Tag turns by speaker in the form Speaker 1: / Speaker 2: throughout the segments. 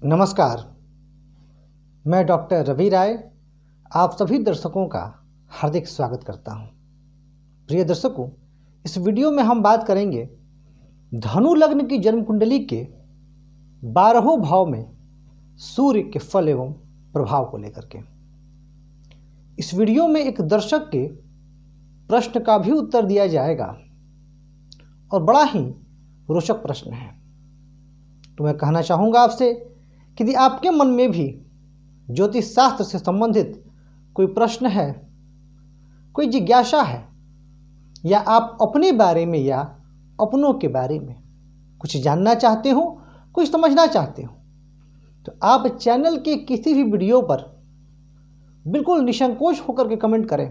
Speaker 1: नमस्कार, मैं डॉक्टर रवि राय आप सभी दर्शकों का हार्दिक स्वागत करता हूं। प्रिय दर्शकों, इस वीडियो में हम बात करेंगे धनु लग्न की जन्म कुंडली के 12 भाव में सूर्य के फल एवं प्रभाव को लेकर के। इस वीडियो में एक दर्शक के प्रश्न का भी उत्तर दिया जाएगा और बड़ा ही रोचक प्रश्न है। तो मैं कहना चाहूँगा आपसे कि यदि आपके मन में भी ज्योतिष शास्त्र से संबंधित कोई प्रश्न है, कोई जिज्ञासा है, या आप अपने बारे में या अपनों के बारे में कुछ जानना चाहते हो, कुछ समझना चाहते हो, तो आप चैनल के किसी भी वीडियो पर बिल्कुल निसंकोच होकर के कमेंट करें।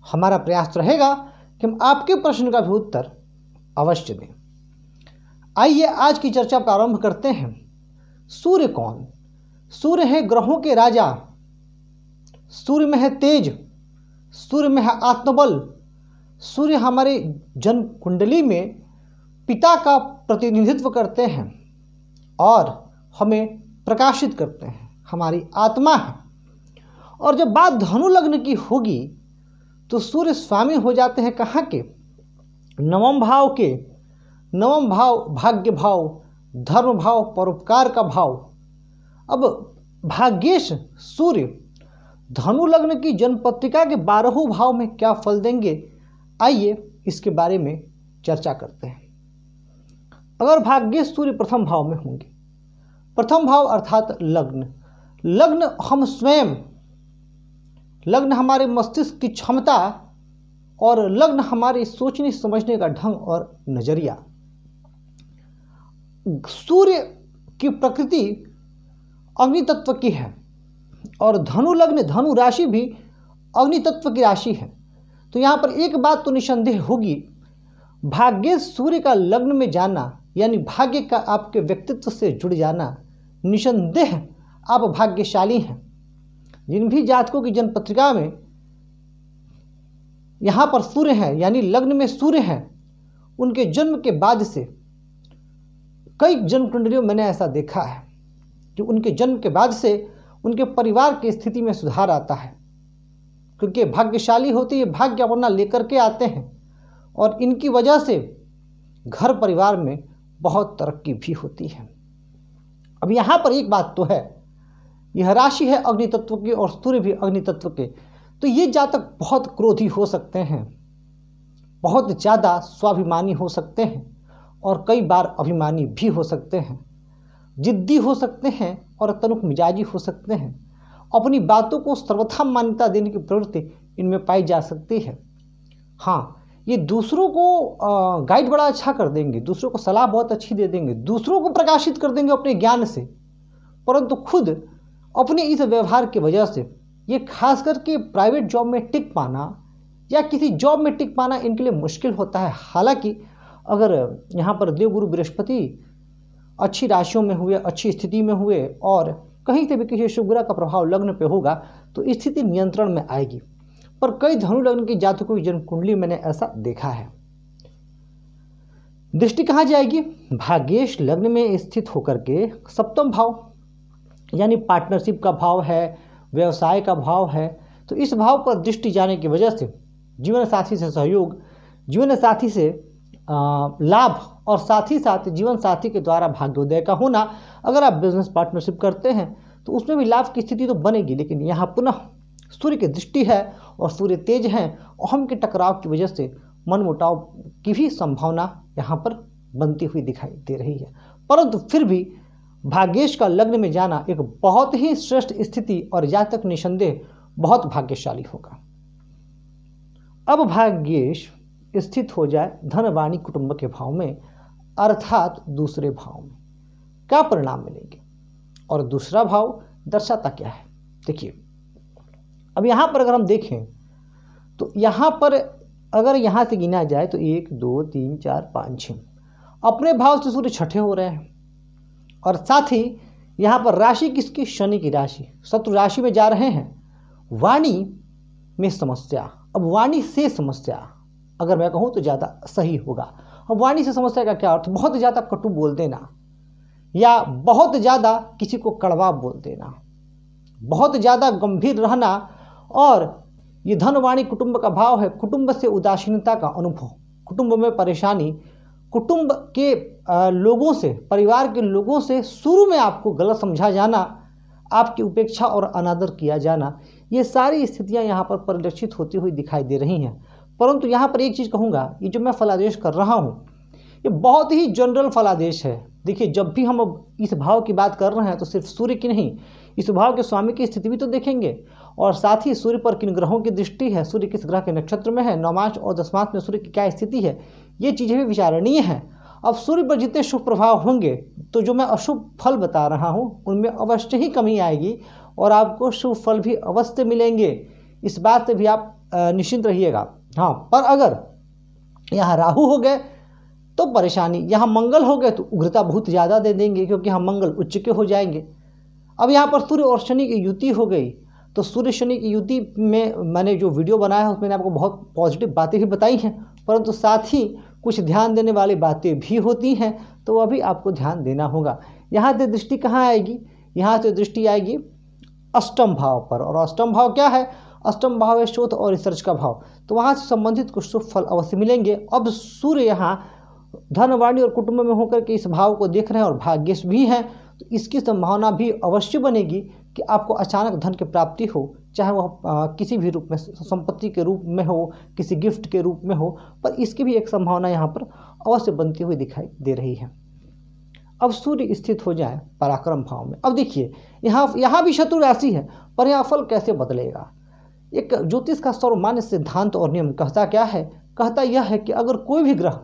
Speaker 1: हमारा प्रयास रहेगा कि हम आपके प्रश्न का भी उत्तर अवश्य दें। आइए आज की चर्चा प्रारंभ करते हैं। सूर्य कौन? सूर्य है ग्रहों के राजा, सूर्य में है तेज, सूर्य में है आत्मबल। सूर्य हमारे जन्म कुंडली में पिता का प्रतिनिधित्व करते हैं और हमें प्रकाशित करते हैं, हमारी आत्मा है। और जब बात धनु लग्न की होगी तो सूर्य स्वामी हो जाते हैं कहाँ के? नवम भाव के। नवम भाव भाग्य भाव, धर्म भाव, परोपकार का भाव। अब भाग्येश सूर्य धनु लग्न की जन्म पत्रिका के 12 भाव में क्या फल देंगे, आइए इसके बारे में चर्चा करते हैं। अगर भाग्येश सूर्य प्रथम भाव में होंगे, प्रथम भाव अर्थात लग्न, लग्न हम स्वयं, लग्न हमारे मस्तिष्क की क्षमता और लग्न हमारे सोचने समझने का ढंग और नजरिया। सूर्य की प्रकृति अग्नि तत्व की है और धनु लग्न, धनु राशि भी अग्नि तत्व की राशि है। तो यहाँ पर एक बात तो निसंदेह होगी, भाग्य सूर्य का लग्न में जाना यानी भाग्य का आपके व्यक्तित्व से जुड़ जाना, निसंदेह आप भाग्यशाली हैं। जिन भी जातकों की जन्म पत्रिका में यहाँ पर सूर्य है यानी लग्न में सूर्य है, उनके जन्म के बाद से कई जन्म कुंडलियों में मैंने ऐसा देखा है कि उनके जन्म के बाद से उनके परिवार की स्थिति में सुधार आता है, क्योंकि भाग्यशाली होते ये भाग्य अपना लेकर के आते हैं और इनकी वजह से घर परिवार में बहुत तरक्की भी होती है। अब यहाँ पर एक बात तो है, यह राशि है अग्नि तत्व की और सूर्य भी अग्नि तत्व के, तो ये जातक बहुत क्रोधी हो सकते हैं, बहुत ज़्यादा स्वाभिमानी हो सकते हैं और कई बार अभिमानी भी हो सकते हैं, जिद्दी हो सकते हैं और तनुक मिजाजी हो सकते हैं। अपनी बातों को सर्वथा मान्यता देने की प्रवृत्ति इनमें पाई जा सकती है। हाँ, ये दूसरों को गाइड बड़ा अच्छा कर देंगे, दूसरों को सलाह बहुत अच्छी दे देंगे, दूसरों को प्रकाशित कर देंगे अपने ज्ञान से, परंतु खुद अपने इस व्यवहार की वजह से ये खास करके प्राइवेट जॉब में टिक पाना या किसी जॉब में टिक पाना इनके लिए मुश्किल होता है। हालांकि अगर यहाँ पर देवगुरु बृहस्पति अच्छी राशियों में हुए, अच्छी स्थिति में हुए और कहीं से भी किसी शुभ ग्रह का प्रभाव लग्न पे होगा तो स्थिति नियंत्रण में आएगी। पर कई धनु लग्न की जातकों की जन्म कुंडली मैंने ऐसा देखा है। दृष्टि कहाँ जाएगी? भाग्येश लग्न में स्थित होकर के सप्तम भाव यानी पार्टनरशिप का भाव है, व्यवसाय का भाव है, तो इस भाव पर दृष्टि जाने की वजह से जीवन साथी से सहयोग, जीवन साथी से लाभ और साथ ही साथ जीवन साथी के द्वारा भाग्योदय का होना। अगर आप बिजनेस पार्टनरशिप करते हैं तो उसमें भी लाभ की स्थिति तो बनेगी, लेकिन यहाँ पुनः सूर्य की दृष्टि है और सूर्य तेज हैं, अहम के टकराव की वजह से मनमुटाव की भी संभावना यहाँ पर बनती हुई दिखाई दे रही है। परंतु फिर भी भाग्येश का लग्न में जाना एक बहुत ही श्रेष्ठ स्थिति और जातक निसंदेह बहुत भाग्यशाली होगा। अब भाग्येश स्थित हो जाए धनवाणी कुटुंब के भाव में अर्थात दूसरे भाव में, क्या परिणाम मिलेंगे और दूसरा भाव दर्शाता क्या है? देखिए, अब यहाँ पर अगर हम देखें तो यहाँ पर अगर यहाँ से गिना जाए तो 1 2 3 4 5 6 अपने भाव से सूर्य छठे हो रहे हैं और साथ ही यहाँ पर राशि किसकी? शनि की राशि, शत्रु राशि में जा रहे हैं। वाणी में समस्या, अब वाणी से समस्या अगर मैं कहूँ तो ज़्यादा सही होगा। अब वाणी से समस्या का क्या अर्थ? बहुत ज़्यादा कटु बोल देना या बहुत ज़्यादा किसी को कड़वा बोल देना, बहुत ज़्यादा गंभीर रहना, और ये धनवाणी कुटुंब का भाव है, कुटुंब से उदासीनता का अनुभव, कुटुंब में परेशानी, कुटुंब के लोगों से, परिवार के लोगों से शुरू में आपको गलत समझा जाना, आपकी उपेक्षा और अनादर किया जाना, ये सारी स्थितियां यहाँ पर परिलक्षित होती हुई दिखाई दे रही हैं। परंतु यहाँ पर एक चीज़ कहूँगा, ये जो मैं फलादेश कर रहा हूँ ये बहुत ही जनरल फलादेश है। देखिए, जब भी हम इस भाव की बात कर रहे हैं तो सिर्फ सूर्य की नहीं, इस भाव के स्वामी की स्थिति भी तो देखेंगे, और साथ ही सूर्य पर किन ग्रहों की दृष्टि है, सूर्य किस ग्रह के नक्षत्र में है, नौमांश और दशमांश में सूर्य की क्या स्थिति है, ये चीज़ें भी विचारणीय हैं। अब सूर्य पर जितने शुभ प्रभाव होंगे तो जो मैं अशुभ फल बता रहा हूँ उनमें अवश्य ही कमी आएगी और आपको शुभ फल भी अवश्य मिलेंगे, इस बात से भी आप निश्चिंत रहिएगा। हाँ, पर अगर यहाँ राहु हो गए तो परेशानी, यहाँ मंगल हो गए तो उग्रता बहुत ज़्यादा दे देंगे, क्योंकि यहाँ मंगल उच्च के हो जाएंगे। अब यहाँ पर सूर्य और शनि की युति हो गई, तो सूर्य शनि की युति में मैंने जो वीडियो बनाया है उसमें मैंने आपको बहुत पॉजिटिव बातें भी बताई हैं, परंतु साथ ही कुछ ध्यान देने वाली बातें भी होती हैं, तो वह भी आपको ध्यान देना होगा। यहाँ से दृष्टि कहाँ आएगी, यहाँ से दृष्टि आएगी अष्टम भाव पर, और अष्टम भाव क्या है, अष्टम भाव है शोध और रिसर्च का भाव, तो वहाँ से संबंधित कुछ शुभ फल अवश्य मिलेंगे। अब सूर्य यहाँ धनवाणी और कुटुंब में होकर के इस भाव को देख रहे हैं और भाग्यश भी हैं, तो इसकी संभावना भी अवश्य बनेगी कि आपको अचानक धन की प्राप्ति हो, चाहे वह किसी भी रूप में, संपत्ति के रूप में हो, किसी गिफ्ट के रूप में हो, पर इसकी भी एक संभावना यहाँ पर अवश्य बनती हुई दिखाई दे रही है। अब सूर्य स्थित हो जाए पराक्रम भाव में। अब देखिए, यहाँ भी शत्रु राशि है, पर यहाँ फल कैसे बदलेगा। एक ज्योतिष का सर्वमान्य सिद्धांत और नियम कहता क्या है, कहता यह है कि अगर कोई भी ग्रह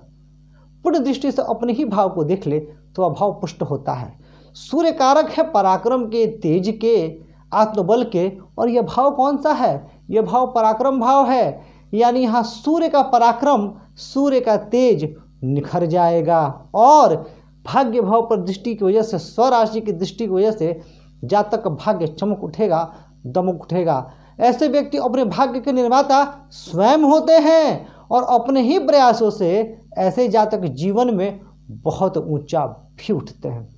Speaker 1: पूर्ण दृष्टि से अपने ही भाव को देख ले तो वह भाव पुष्ट होता है। सूर्य कारक है पराक्रम के, तेज के, आत्मबल के, और यह भाव कौन सा है, यह भाव पराक्रम भाव है। यानी यहाँ सूर्य का पराक्रम, सूर्य का तेज निखर जाएगा, और भाग्य भाव पर दृष्टि की वजह से, स्वराशि की दृष्टि की वजह से जातक का भाग्य चमक उठेगा, दमक उठेगा। ऐसे व्यक्ति अपने भाग्य के निर्माता स्वयं होते हैं और अपने ही प्रयासों से ऐसे जातक जीवन में बहुत ऊंचा भी उठते हैं।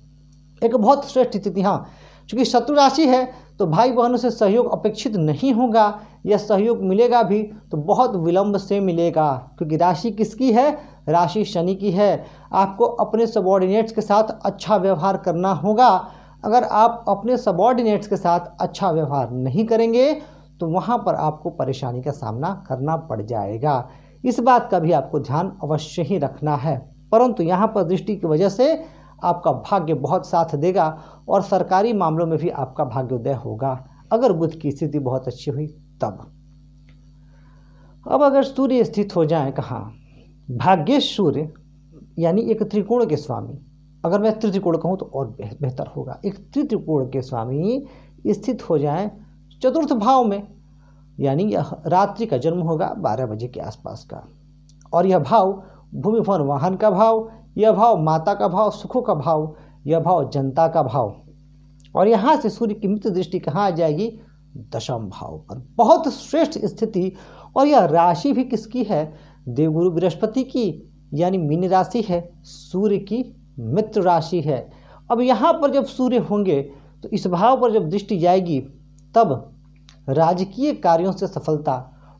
Speaker 1: एक बहुत श्रेष्ठ स्थिति। हाँ, चूँकि शत्रु राशि है तो भाई बहनों से सहयोग अपेक्षित नहीं होगा, या सहयोग मिलेगा भी तो बहुत विलंब से मिलेगा, क्योंकि राशि किसकी है, राशि शनि की है। आपको अपने सबॉर्डिनेट्स के साथ अच्छा व्यवहार करना होगा। अगर आप अपने सबॉर्डिनेट्स के साथ अच्छा व्यवहार नहीं करेंगे तो वहाँ पर आपको परेशानी का सामना करना पड़ जाएगा। इस बात का भी आपको ध्यान अवश्य ही रखना है। परंतु यहाँ पर दृष्टि की वजह से आपका भाग्य बहुत साथ देगा और सरकारी मामलों में भी आपका भाग्योदय होगा, अगर बुध की स्थिति बहुत अच्छी हुई तब। अब अगर सूर्य स्थित हो जाए कहाँ, भाग्येश सूर्य यानी एक त्रिकोण के स्वामी, अगर मैं त्रिकोण कहूँ तो और बेहतर होगा, एक त्रिकोण के स्वामी स्थित हो जाए चतुर्थ भाव में, यानी यह रात्रि का जन्म होगा 12 बजे के आसपास का, और यह भाव भूमि भवन वाहन का भाव, यह भाव माता का भाव, सुखों का भाव, यह भाव जनता का भाव, और यहाँ से सूर्य की मित्र दृष्टि कहाँ आ जाएगी, दशम भाव पर। बहुत श्रेष्ठ स्थिति। और यह राशि भी किसकी है, देवगुरु बृहस्पति की, यानी मीन राशि है, सूर्य की मित्र राशि है। अब यहाँ पर जब सूर्य होंगे तो इस भाव पर जब दृष्टि जाएगी तब राजकीय कार्यों से सफलता,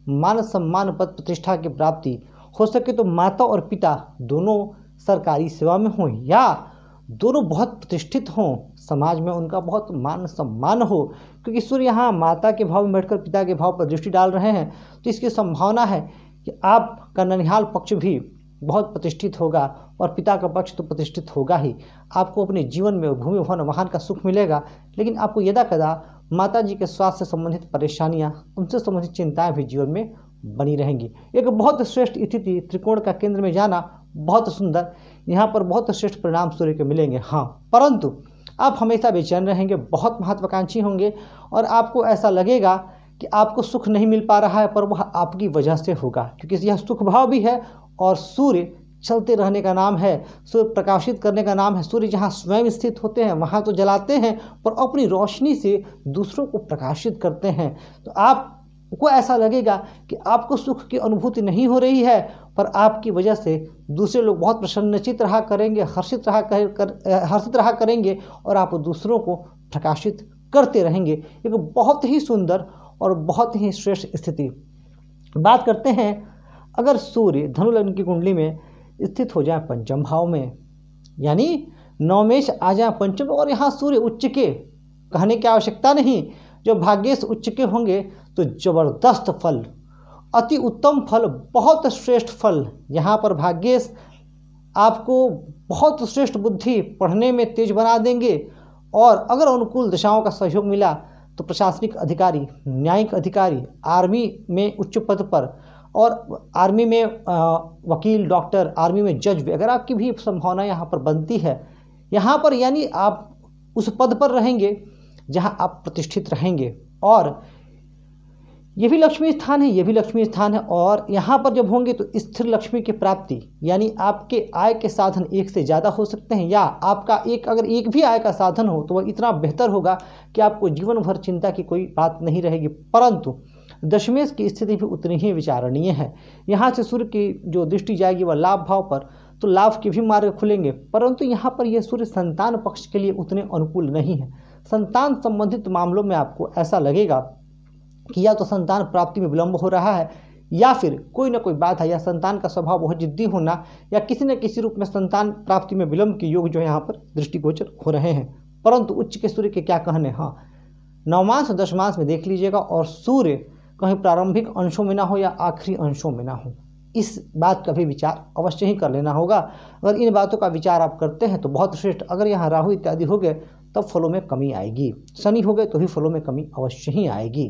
Speaker 1: मान सम्मान, पद प्रतिष्ठा की प्राप्ति, हो सके तो माता और पिता दोनों सरकारी सेवा में हों या दोनों बहुत प्रतिष्ठित हों, समाज में उनका बहुत मान सम्मान हो, क्योंकि सूर्य यहाँ माता के भाव में बैठकर पिता के भाव पर दृष्टि डाल रहे हैं, तो इसकी संभावना है कि आपका ननिहाल पक्ष भी बहुत प्रतिष्ठित होगा और पिता का पक्ष तो प्रतिष्ठित होगा ही। आपको अपने जीवन में भूमि भवन वाहन का सुख मिलेगा, लेकिन आपको यदा कदा माता जी के स्वास्थ्य से संबंधित परेशानियां, उनसे संबंधित चिंताएं भी जीवन में बनी रहेंगी। एक बहुत श्रेष्ठ स्थिति, त्रिकोण का केंद्र में जाना बहुत सुंदर, यहाँ पर बहुत श्रेष्ठ परिणाम सूर्य के मिलेंगे। हाँ, परंतु आप हमेशा बेचैन रहेंगे, बहुत महत्वाकांक्षी होंगे और आपको ऐसा लगेगा कि आपको सुख नहीं मिल पा रहा है, पर वह आपकी वजह से होगा, क्योंकि यह सुख भाव भी है और सूर्य चलते रहने का नाम है, सूर्य प्रकाशित करने का नाम है। सूर्य जहाँ स्वयं स्थित होते हैं वहाँ तो जलाते हैं, पर अपनी रोशनी से दूसरों को प्रकाशित करते हैं। तो आप को ऐसा लगेगा कि आपको सुख की अनुभूति नहीं हो रही है, पर आपकी वजह से दूसरे लोग बहुत प्रसन्नचित रहा करेंगे, हर्षित रहा करेंगे और आप दूसरों को प्रकाशित करते रहेंगे। एक बहुत ही सुंदर और बहुत ही श्रेष्ठ स्थिति। बात करते हैं, अगर सूर्य धनु लग्न की कुंडली में स्थित हो जाए पंचम भाव में, यानी नवमेश आ जाए पंचम, और यहाँ सूर्य उच्च के, कहने की आवश्यकता नहीं, जो भाग्येश उच्च के होंगे तो जबरदस्त फल, अति उत्तम फल, बहुत श्रेष्ठ फल। यहाँ पर भाग्येश आपको बहुत श्रेष्ठ बुद्धि, पढ़ने में तेज बना देंगे, और अगर अनुकूल दिशाओं का सहयोग मिला तो प्रशासनिक अधिकारी, न्यायिक अधिकारी, आर्मी में उच्च पद पर, और आर्मी में वकील, डॉक्टर, आर्मी में जज वगैरह की भी संभावना यहाँ पर बनती है। यहाँ पर यानी आप उस पद पर रहेंगे जहाँ आप प्रतिष्ठित रहेंगे, और ये भी लक्ष्मी स्थान है, ये भी लक्ष्मी स्थान है। और यहाँ पर जब होंगे तो स्थिर लक्ष्मी की प्राप्ति, यानी आपके आय के साधन एक से ज़्यादा हो सकते हैं, या आपका अगर एक भी आय का साधन हो तो वह इतना बेहतर होगा कि आपको जीवन भर चिंता की कोई बात नहीं रहेगी। परंतु दशमेश की स्थिति भी उतनी ही विचारणीय है। यहाँ से सूर्य की जो दृष्टि जाएगी वह लाभ भाव पर, तो लाभ के भी मार्ग खुलेंगे, परंतु यहाँ पर यह सूर्य संतान पक्ष के लिए उतने अनुकूल नहीं है। संतान संबंधित मामलों में आपको ऐसा लगेगा कि या तो संतान प्राप्ति में विलंब हो रहा है, या फिर कोई ना कोई बात है, या संतान का स्वभाव बहुत जिद्दी होना, या किसी न किसी रूप में संतान प्राप्ति में विलंब के योग जो यहाँ पर दृष्टिगोचर हो रहे हैं। परंतु उच्च के सूर्य के क्या कहने, हाँ, नवमांश और दशमांश में देख लीजिएगा, और सूर्य कहीं प्रारंभिक अंशों में ना हो या आखिरी अंशों में ना हो, इस बात का भी विचार अवश्य ही कर लेना होगा। अगर इन बातों का विचार आप करते हैं तो बहुत श्रेष्ठ। अगर यहाँ राहु इत्यादि हो गए तब फलों में कमी आएगी, शनि हो गए तो भी फलों में कमी अवश्य ही आएगी।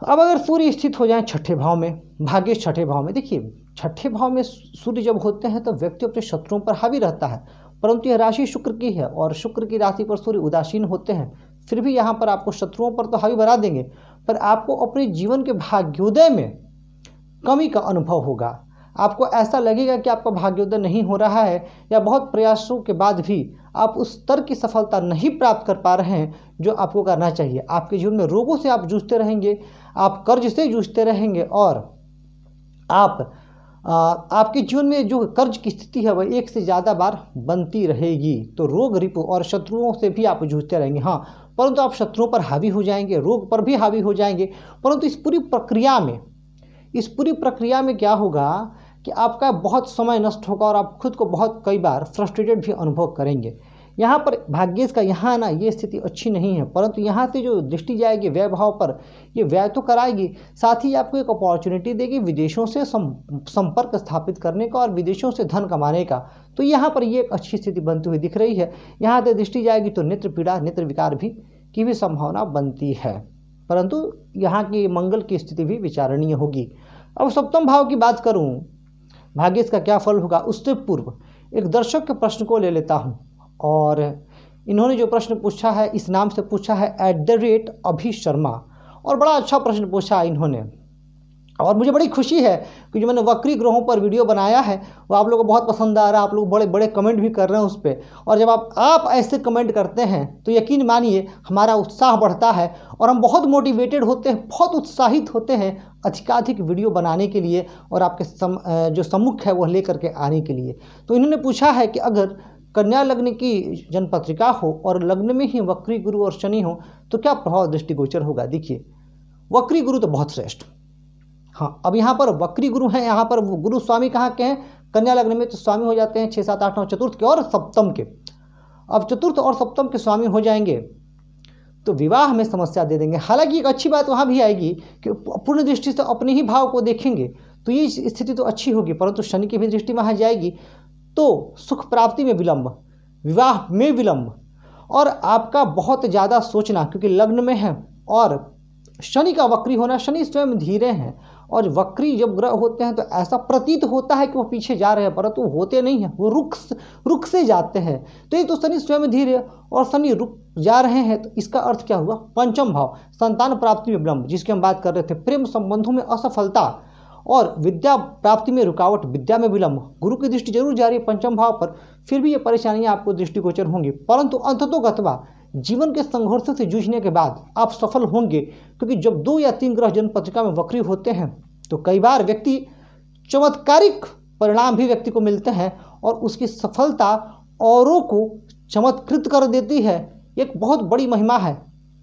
Speaker 1: अब अगर सूर्य स्थित हो जाए छठे भाव में, भाग्य छठे भाव में, देखिए छठे भाव में सूर्य जब होते हैं तो व्यक्ति अपने शत्रुओं पर हावी रहता है, परंतु यह राशि शुक्र की है और शुक्र की राशि पर सूर्य उदासीन होते हैं, फिर भी यहाँ पर आपको शत्रुओं पर तो हावी बना देंगे, पर आपको अपने जीवन के भाग्योदय में कमी का अनुभव होगा। आपको ऐसा लगेगा कि आपका भाग्योदय नहीं हो रहा है, या बहुत प्रयासों के बाद भी आप उस स्तर की सफलता नहीं प्राप्त कर पा रहे हैं जो आपको करना चाहिए। आपके जीवन में रोगों से आप जूझते रहेंगे, आप कर्ज से जूझते रहेंगे, और आपके जीवन में जो कर्ज की स्थिति है वह एक से ज़्यादा बार बनती रहेगी। तो रोग, रिपु और शत्रुओं से भी आप जूझते रहेंगे, हाँ, परंतु आप शत्रुओं पर हावी हो जाएंगे, रोग पर भी हावी हो जाएंगे। परंतु इस पूरी प्रक्रिया में क्या होगा कि आपका बहुत समय नष्ट होगा और आप खुद को बहुत कई बार फ्रस्ट्रेटेड भी अनुभव करेंगे। यहाँ पर भाग्येश का यहाँ ना ये स्थिति अच्छी नहीं है, परंतु यहाँ से जो दृष्टि जाएगी व्यय भाव पर, ये व्यय तो कराएगी, साथ ही आपको एक अपॉर्चुनिटी देगी विदेशों से संपर्क स्थापित करने का और विदेशों से धन कमाने का। तो यहाँ पर ये एक अच्छी स्थिति बनती हुई दिख रही है। यहाँ से दृष्टि जाएगी तो नेत्र पीड़ा, नेत्र विकार की भी संभावना बनती है, परंतु यहाँ की मंगल की स्थिति भी विचारणीय होगी। अब सप्तम भाव की बात करूँ, भाग्येश का क्या फल होगा, उससे पूर्व एक दर्शक के प्रश्न को ले लेता हूँ। और इन्होंने जो प्रश्न पूछा है, इस नाम से पूछा है @अभि शर्मा, और बड़ा अच्छा प्रश्न पूछा इन्होंने, और मुझे बड़ी खुशी है कि जो मैंने वक्री ग्रहों पर वीडियो बनाया है वो आप लोगों को बहुत पसंद आ रहा है। आप लोग बड़े बड़े कमेंट भी कर रहे हैं उस पर, और जब आप ऐसे कमेंट करते हैं तो यकीन मानिए हमारा उत्साह बढ़ता है और हम बहुत मोटिवेटेड होते हैं, बहुत उत्साहित होते हैं अधिकाधिक वीडियो बनाने के लिए और आपके जो सम्मुख है वह लेकर के आने के लिए। तो इन्होंने पूछा है कि अगर कन्या लग्न की जन्मपत्रिका हो और लग्न में ही वक्री गुरु और शनि हो तो क्या प्रभाव दृष्टिगोचर होगा। देखिए, वक्री गुरु तो बहुत श्रेष्ठ, हाँ। अब यहाँ पर वक्री गुरु हैं, यहाँ पर गुरु स्वामी कहाँ के हैं, कन्या लग्न में तो स्वामी हो जाते हैं 6, 7, 8, 9 चतुर्थ के और सप्तम के। अब चतुर्थ और सप्तम के स्वामी हो जाएंगे तो विवाह में समस्या दे देंगे। हालांकि एक अच्छी बात वहाँ भी आएगी कि पूर्ण दृष्टि से अपने ही भाव को देखेंगे तो ये स्थिति तो अच्छी होगी, परंतु शनि की भी दृष्टि वहाँ जाएगी तो सुख प्राप्ति में विलंब, विवाह में विलंब, और आपका बहुत ज़्यादा सोचना, क्योंकि लग्न में है और शनि का वक्री होना, शनि स्वयं धीरे हैं और वक्री जब ग्रह होते हैं तो ऐसा प्रतीत होता है कि वो पीछे जा रहे हैं, परंतु होते नहीं हैं, वो रुख से जाते हैं। तो एक तो शनि स्वयं धीरे और शनि रुक जा रहे हैं, तो इसका अर्थ क्या हुआ, पंचम भाव संतान प्राप्ति में विलंब, जिसकी हम बात कर रहे थे, प्रेम संबंधों में असफलता और विद्या प्राप्ति में रुकावट, विद्या में विलंब। गुरु की दृष्टि जरूर जा रही है पंचम भाव पर, फिर भी ये परेशानियां आपको दृष्टिगोचर होंगी, परंतु अंततोगत्वा जीवन के संघर्षों से जूझने के बाद आप सफल होंगे, क्योंकि जब 2 या 3 ग्रह जन्म पत्रिका में वक्री होते हैं तो कई बार व्यक्ति चमत्कारिक परिणाम भी व्यक्ति को मिलते हैं और उसकी सफलता औरों को चमत्कृत कर देती है। एक बहुत बड़ी महिमा है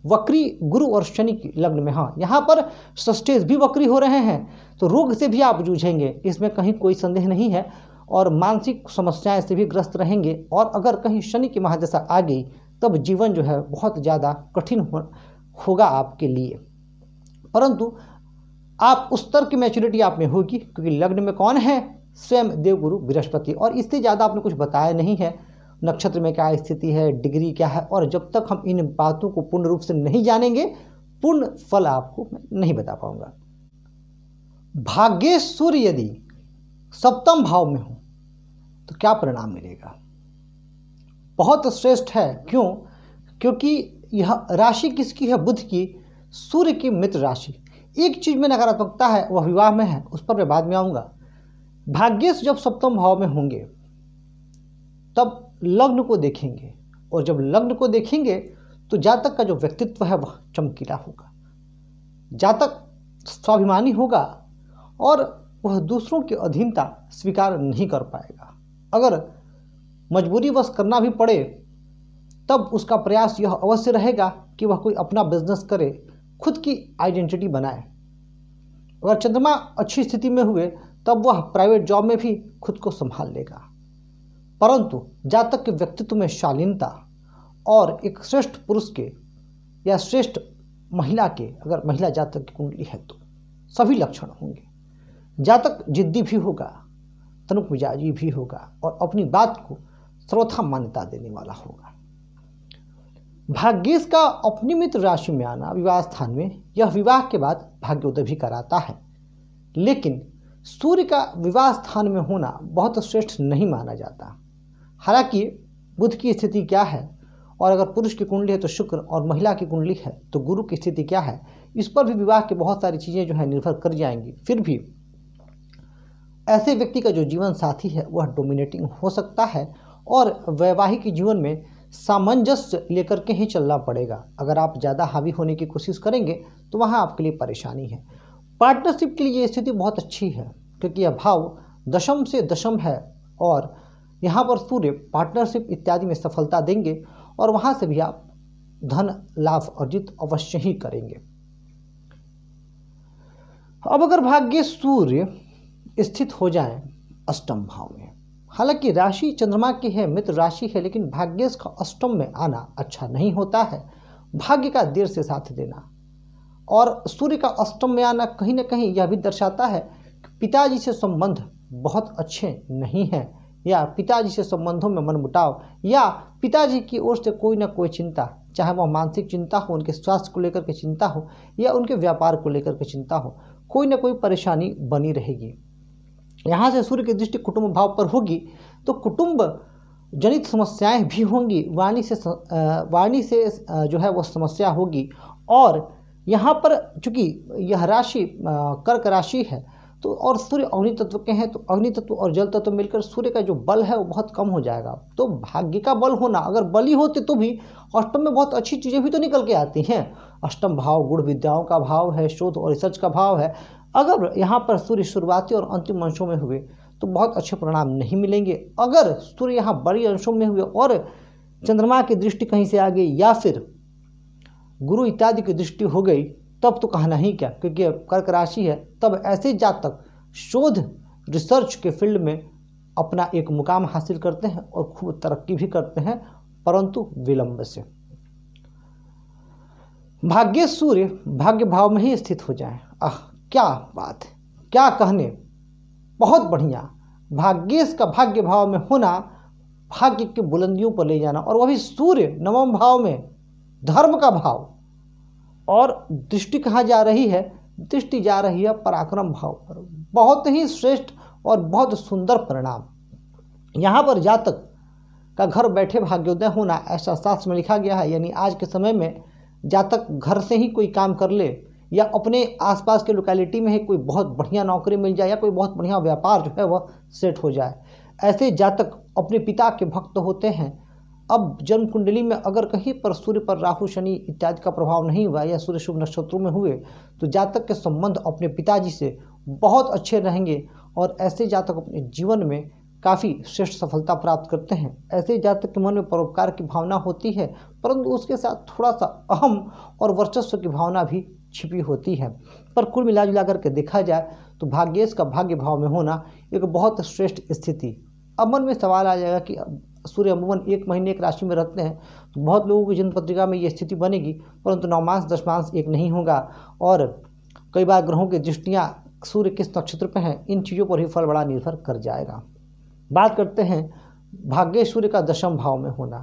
Speaker 1: वक्री गुरु और शनि की लग्न में। हाँ, यहाँ पर सस्टेज भी वक्री हो रहे हैं तो रोग से भी आप जूझेंगे, इसमें कहीं कोई संदेह नहीं है, और मानसिक समस्याएं से भी ग्रस्त रहेंगे। और अगर कहीं शनि की महादशा आ गई तब जीवन जो है बहुत ज़्यादा कठिन होगा आपके लिए। परंतु आप उस स्तर की मैच्योरिटी आप में होगी, क्योंकि लग्न में कौन है? स्वयं देवगुरु बृहस्पति। और इससे ज़्यादा आपने कुछ बताया नहीं है, नक्षत्र में क्या स्थिति है, डिग्री क्या है, और जब तक हम इन बातों को पूर्ण रूप से नहीं जानेंगे पूर्ण फल आपको मैं नहीं बता पाऊंगा। भाग्येश सूर्य यदि सप्तम भाव में हो तो क्या परिणाम मिलेगा? बहुत श्रेष्ठ है। क्यों? क्योंकि यह राशि किसकी है? बुध की, सूर्य की मित्र राशि। एक चीज में नकारात्मकता है, वह विवाह में है, उस पर मैं बाद में आऊंगा। भाग्येश जब सप्तम भाव में होंगे तब लग्न को देखेंगे, और जब लग्न को देखेंगे तो जातक का जो व्यक्तित्व है वह चमकीला होगा, जातक स्वाभिमानी होगा और वह दूसरों की अधीनता स्वीकार नहीं कर पाएगा। अगर मजबूरीवश करना भी पड़े तब उसका प्रयास यह अवश्य रहेगा कि वह कोई अपना बिजनेस करे, खुद की आइडेंटिटी बनाए। अगर चंद्रमा अच्छी स्थिति में हुए तब वह प्राइवेट जॉब में भी खुद को संभाल लेगा। परंतु जातक के व्यक्तित्व में शालीनता और एक श्रेष्ठ पुरुष के या श्रेष्ठ महिला के, अगर महिला जातक की कुंडली है तो सभी लक्षण होंगे। जातक जिद्दी भी होगा, तनुक मिजाजी भी होगा और अपनी बात को सर्वथा मान्यता देने वाला होगा। भाग्येश का अपनी मित्र राशि में आना विवाह स्थान में, यह विवाह के बाद भाग्योदय भी कराता है, लेकिन सूर्य का विवाह स्थान में होना बहुत श्रेष्ठ नहीं माना जाता। हालांकि बुध की स्थिति क्या है, और अगर पुरुष की कुंडली है तो शुक्र, और महिला की कुंडली है तो गुरु की स्थिति क्या है, इस पर भी विवाह की बहुत सारी चीज़ें जो है निर्भर कर जाएंगी। फिर भी ऐसे व्यक्ति का जो जीवन साथी है वह डोमिनेटिंग हो सकता है, और वैवाहिक जीवन में सामंजस्य लेकर के ही चलना पड़ेगा। अगर आप ज़्यादा हावी होने की कोशिश करेंगे तो वहाँ आपके लिए परेशानी है। पार्टनरशिप के लिए ये स्थिति बहुत अच्छी है, क्योंकि यह भाव दशम से दशम है, और यहाँ पर सूर्य पार्टनरशिप इत्यादि में सफलता देंगे, और वहाँ से भी आप धन लाभ अर्जित अवश्य ही करेंगे। अब अगर भाग्य सूर्य स्थित हो जाए अष्टम भाव में, हालांकि राशि चंद्रमा की है, मित्र राशि है, लेकिन भाग्येश का अष्टम में आना अच्छा नहीं होता है। भाग्य का देर से साथ देना और सूर्य का अष्टम में आना कहीं ना कहीं यह भी दर्शाता है कि पिताजी से संबंध बहुत अच्छे नहीं हैं, या पिताजी से संबंधों में मनमुटाव, या पिताजी की ओर से कोई ना कोई चिंता, चाहे वह मानसिक चिंता हो, उनके स्वास्थ्य को लेकर के चिंता हो, या उनके व्यापार को लेकर के चिंता हो, कोई ना कोई परेशानी बनी रहेगी। यहाँ से सूर्य की दृष्टि कुटुंब भाव पर होगी तो कुटुंब जनित समस्याएं भी होंगी, वाणी से जो है वो समस्या होगी। और यहाँ पर चूंकि यह राशि कर्क राशि है तो और सूर्य अग्नि तत्व के हैं, तो अग्नि तत्व और जल तत्व मिलकर सूर्य का जो बल है वो बहुत कम हो जाएगा। तो भाग्य का बल होना, अगर बली होते तो भी अष्टम में बहुत अच्छी चीज़ें भी तो निकल के आती हैं। अष्टम भाव गुण विद्याओं का भाव है, शोध और रिसर्च का भाव है। अगर यहाँ पर सूर्य शुरुआती और अंतिम अंशों में हुए तो बहुत अच्छे परिणाम नहीं मिलेंगे। अगर सूर्य यहाँ बड़ी अंशों में हुए और चंद्रमा की दृष्टि कहीं से आ गई, या फिर गुरु इत्यादि की दृष्टि हो गई, तब तो कहना ही क्या, क्योंकि कर्क राशि है। तब ऐसे जातक शोध रिसर्च के फील्ड में अपना एक मुकाम हासिल करते हैं और खूब तरक्की भी करते हैं, परंतु विलंब से। भाग्य सूर्य भाग्य भाव में ही स्थित हो जाए, क्या बात है, क्या कहने, बहुत बढ़िया। भाग्येश का भाग्य भाव में होना, भाग्य की बुलंदियों पर ले जाना, और वह भी सूर्य नवम भाव में, धर्म का भाव। और दृष्टि कहाँ जा रही है? दृष्टि जा रही है पराक्रम भाव पर। बहुत ही श्रेष्ठ और बहुत सुंदर परिणाम। यहाँ पर जातक का घर बैठे भाग्योदय होना, ऐसा शास्त्र में लिखा गया है। यानी आज के समय में जातक घर से ही कोई काम कर ले, या अपने आसपास के लोकेलिटी में ही कोई बहुत बढ़िया नौकरी मिल जाए, या कोई बहुत बढ़िया व्यापार जो है वह सेट हो जाए। ऐसे जातक अपने पिता के भक्त होते हैं, अब जन्म कुंडली में अगर कहीं पर सूर्य पर राहु शनि इत्यादि का प्रभाव नहीं हुआ या सूर्य शुभ नक्षत्रों में हुए तो जातक के संबंध अपने पिताजी से बहुत अच्छे रहेंगे और ऐसे जातक अपने जीवन में काफ़ी श्रेष्ठ सफलता प्राप्त करते हैं। ऐसे जातक के मन में परोपकार की भावना होती है, परंतु उसके साथ थोड़ा सा अहम और वर्चस्व की भावना भी छिपी होती है। पर कुल मिला जुला करके देखा जाए तो भाग्येश का भाग्य भाव में होना एक बहुत श्रेष्ठ स्थिति। अब मन में सवाल आ जाएगा कि सूर्य अमूमन 1 महीने एक राशि में रहते हैं तो बहुत लोगों की जन्म पत्रिका में ये स्थिति बनेगी, परंतु नवमांश दशमांश एक नहीं होगा और कई बार ग्रहों की दृष्टियाँ सूर्य किस नक्षत्र पर हैं इन चीज़ों पर ही फल बड़ा निर्भर कर जाएगा। बात करते हैं भाग्येश सूर्य का दशम भाव में होना।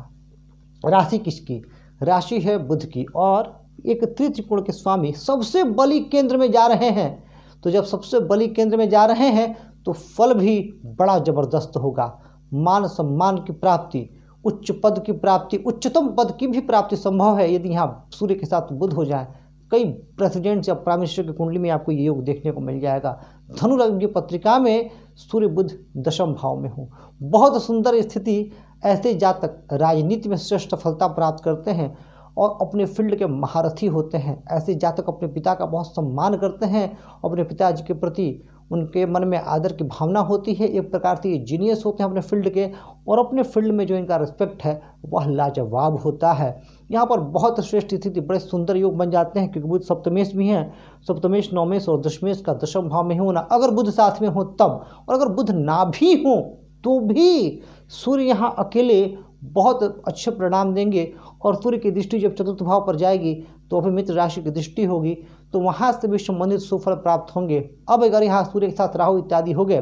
Speaker 1: राशि किसकी? राशि है बुध की और एक त्रित्रिकोण के स्वामी सबसे बली केंद्र में जा रहे हैं। तो जब सबसे बली केंद्र में जा रहे हैं तो फल भी बड़ा जबरदस्त होगा। मान सम्मान की प्राप्ति, उच्च पद की प्राप्ति, उच्चतम पद की भी प्राप्ति संभव है यदि यहाँ सूर्य के साथ बुध हो जाए। कई प्रेसिडेंट्स या प्राइम मिनिस्टर की कुंडली में आपको ये योग देखने को मिल जाएगा। धनु लग्न की पत्रिका में सूर्य बुध दशम भाव में हो, बहुत सुंदर स्थिति। ऐसे जातक राजनीति में श्रेष्ठ सफलता प्राप्त करते हैं और अपने फील्ड के महारथी होते हैं। ऐसे जातक अपने पिता का बहुत सम्मान करते हैं, अपने पिताजी के प्रति उनके मन में आदर की भावना होती है। एक प्रकार से ये जीनियस होते हैं अपने फील्ड के और अपने फील्ड में जो इनका रिस्पेक्ट है वह लाजवाब होता है। यहाँ पर बहुत श्रेष्ठ स्थिति, बड़े सुंदर योग बन जाते हैं क्योंकि बुध सप्तमेश भी हैं। सप्तमेश, नवमेश और दशमेश का दशम भाव में होना, अगर बुध साथ में हो तब, और अगर बुध ना भी हो तो भी सूर्य यहाँ अकेले बहुत अच्छे परिणाम देंगे। और सूर्य की दृष्टि जब चतुर्थ भाव पर जाएगी तो अभी मित्र राशि की दृष्टि होगी तो वहाँ से भी संबंधित सुफल प्राप्त होंगे। अब अगर यहाँ सूर्य के साथ राहु इत्यादि हो गए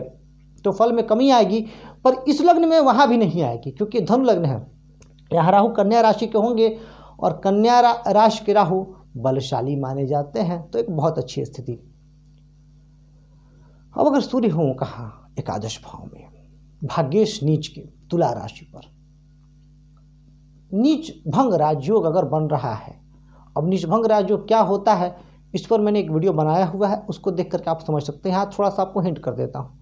Speaker 1: तो फल में कमी आएगी, पर इस लग्न में वहाँ भी नहीं आएगी क्योंकि धनु लग्न है। यहाँ राहु कन्या राशि के होंगे और कन्या राशि के राहु बलशाली माने जाते हैं, तो एक बहुत अच्छी स्थिति। अब अगर सूर्य हो कहाँ? एकादश भाव में, भाग्येश नीच के तुला राशि पर। नीच भंग राजयोग अगर बन रहा है, अब नीच भंग राजयोग क्या होता है इस पर मैंने एक वीडियो बनाया हुआ है, उसको देख करके आप समझ सकते हैं। यहाँ थोड़ा सा आपको हिंट कर देता हूँ।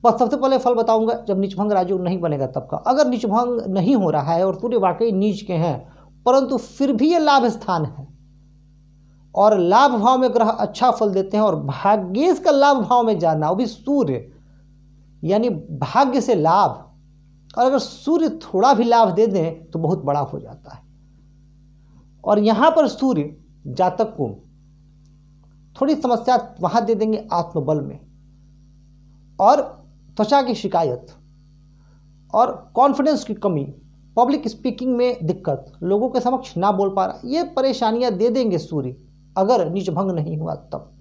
Speaker 1: बस सबसे पहले फल बताऊंगा जब नीचभंग राजयोग नहीं बनेगा तब का। अगर नीचभंग नहीं हो रहा है और सूर्य वाकई नीच के हैं परंतु फिर भी ये लाभ स्थान है और लाभ भाव में ग्रह अच्छा फल देते हैं और भाग्येश का लाभ भाव में जाना, वो भी सूर्य, यानी भाग्य से लाभ। और अगर सूर्य थोड़ा भी लाभ दे दें तो बहुत बड़ा हो जाता है। और यहाँ पर सूर्य जातक को थोड़ी समस्या वहाँ दे देंगे आत्मबल में और त्वचा की शिकायत और कॉन्फिडेंस की कमी, पब्लिक स्पीकिंग में दिक्कत, लोगों के समक्ष ना बोल पा रहा, ये परेशानियां दे देंगे सूर्य अगर नीचभंग नहीं हुआ तब।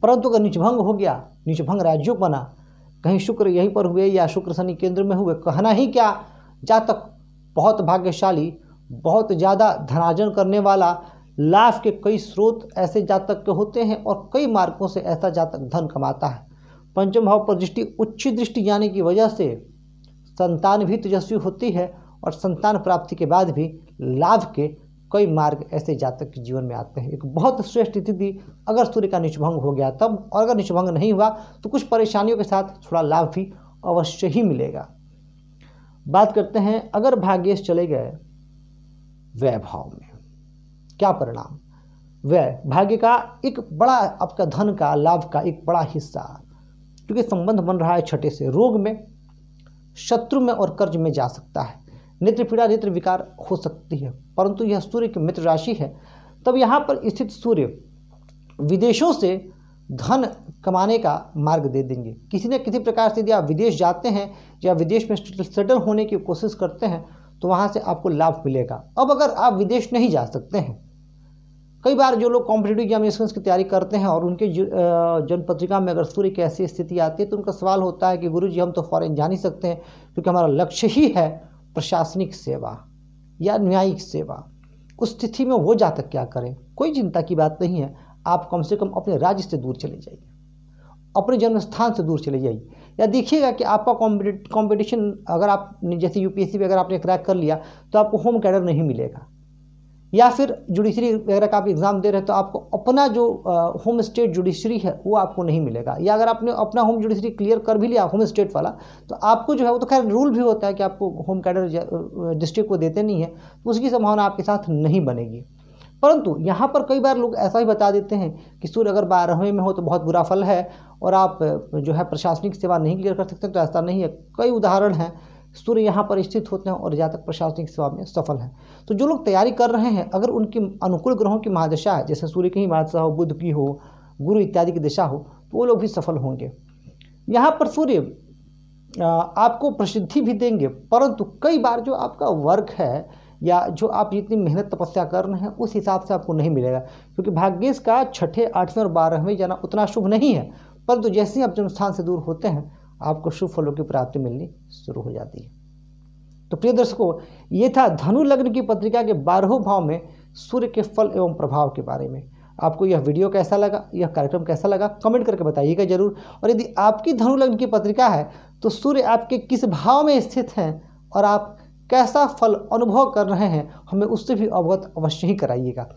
Speaker 1: परंतु अगर नीचभंग हो गया, नीचभंग राजयोग बना, कहीं शुक्र यहीं पर हुए या शुक्र शनि केंद्र में हुए, कहना ही क्या, जातक बहुत भाग्यशाली, बहुत ज़्यादा धनार्जन करने वाला, लाभ के कई स्रोत ऐसे जातक के होते हैं और कई मार्गों से ऐसा जातक धन कमाता है। पंचम भाव पर दृष्टि, उच्च दृष्टि जाने की वजह से संतान भी तेजस्वी होती है और संतान प्राप्ति के बाद भी लाभ के कई मार्ग ऐसे जातक के जीवन में आते हैं। एक बहुत श्रेष्ठ स्थिति अगर सूर्य का नीचभंग हो गया तब, और अगर नीचभंग नहीं हुआ तो कुछ परेशानियों के साथ थोड़ा लाभ भी अवश्य ही मिलेगा। बात करते हैं अगर भाग्येश चले गए व्यय भाव में, क्या परिणाम? व्यय भाग्य का एक बड़ा, आपका धन का, लाभ का एक बड़ा हिस्सा, क्योंकि संबंध बन रहा है छठे से, रोग में, शत्रु में और कर्ज में जा सकता है। नेत्र पीड़ा, नेत्र विकार हो सकती है, परंतु यह सूर्य की मित्र राशि है। तब यहाँ पर स्थित सूर्य विदेशों से धन कमाने का मार्ग दे देंगे। किसी न किसी प्रकार से यदि आप विदेश जाते हैं या विदेश में सेटल होने की कोशिश करते हैं तो वहाँ से आपको लाभ मिलेगा। अब अगर आप विदेश नहीं जा सकते हैं, कई बार जो लोग कॉम्पिटिटिव एग्जामिनेशंस की तैयारी करते हैं और उनके जन्म पत्रिका में अगर सूर्य की ऐसी स्थिति आती है तो उनका सवाल होता है कि गुरुजी हम तो फॉरेन जा नहीं सकते हैं क्योंकि हमारा लक्ष्य ही है प्रशासनिक सेवा या न्यायिक सेवा। उस स्थिति में वो जातक क्या करें? कोई चिंता की बात नहीं है, आप कम से कम अपने राज्य से दूर चले जाइए, अपने जन्म स्थान से दूर चले जाइए। या देखिएगा कि आपका कंपटीशन अगर आप जैसे यूपीएससी में अगर आपने क्रैक कर लिया तो आपको होम कैडर नहीं मिलेगा, या फिर जुडिशरी वगैरह का आप एग्ज़ाम दे रहे हैं तो आपको अपना जो होम स्टेट जुडिशरी है वो आपको नहीं मिलेगा, या अगर आपने अपना होम जुडिशरी क्लियर कर भी लिया होम स्टेट वाला तो आपको जो है वो तो खैर रूल भी होता है कि आपको होम कैडर डिस्ट्रिक्ट को देते नहीं है, तो उसकी संभावना आपके साथ नहीं बनेगी। परंतु यहाँ पर कई बार लोग ऐसा ही बता देते हैं कि सूर्य अगर 12वें में हो तो बहुत बुरा फल है और आप जो है प्रशासनिक सेवा नहीं क्लियर कर सकते, तो ऐसा नहीं है। कई उदाहरण हैं, सूर्य यहाँ पर स्थित होते हैं और जातक प्रशासनिक सेवा में सफल हैं। तो जो लोग तैयारी कर रहे हैं, अगर उनकी अनुकूल ग्रहों की महादशा है, जैसे सूर्य की ही महादशा हो, बुध की हो, गुरु इत्यादि की दिशा हो, तो वो लोग भी सफल होंगे। यहाँ पर सूर्य आपको प्रसिद्धि भी देंगे, परंतु कई बार जो आपका वर्क है या जो आप जितनी मेहनत तपस्या कर रहे हैं उस हिसाब से आपको नहीं मिलेगा, क्योंकि भाग्येश का 6ठे, 8वें और 12वें जाना उतना शुभ नहीं है, परंतु जैसे ही आप जन्म स्थान से दूर होते हैं आपको शुभ फलों की प्राप्ति मिलनी शुरू हो जाती है। तो प्रिय दर्शकों, ये था धनु लग्न की पत्रिका के 12वें भाव में सूर्य के फल एवं प्रभाव के बारे में। आपको यह वीडियो कैसा लगा, यह कार्यक्रम कैसा लगा, कमेंट करके बताइएगा जरूर। और यदि आपकी धनु लग्न की पत्रिका है तो सूर्य आपके किस भाव में स्थित हैं और आप कैसा फल अनुभव कर रहे हैं, हमें उससे भी अवगत अवश्य ही कराइएगा।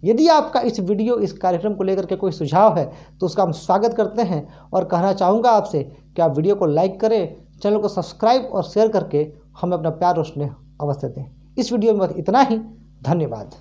Speaker 1: यदि आपका इस वीडियो, इस कार्यक्रम को लेकर के कोई सुझाव है तो उसका हम स्वागत करते हैं और कहना चाहूँगा आपसे कि आप वीडियो को लाइक करें, चैनल को सब्सक्राइब और शेयर करके हमें अपना प्यार और स्नेह अवश्य दें। इस वीडियो में बस इतना ही। धन्यवाद।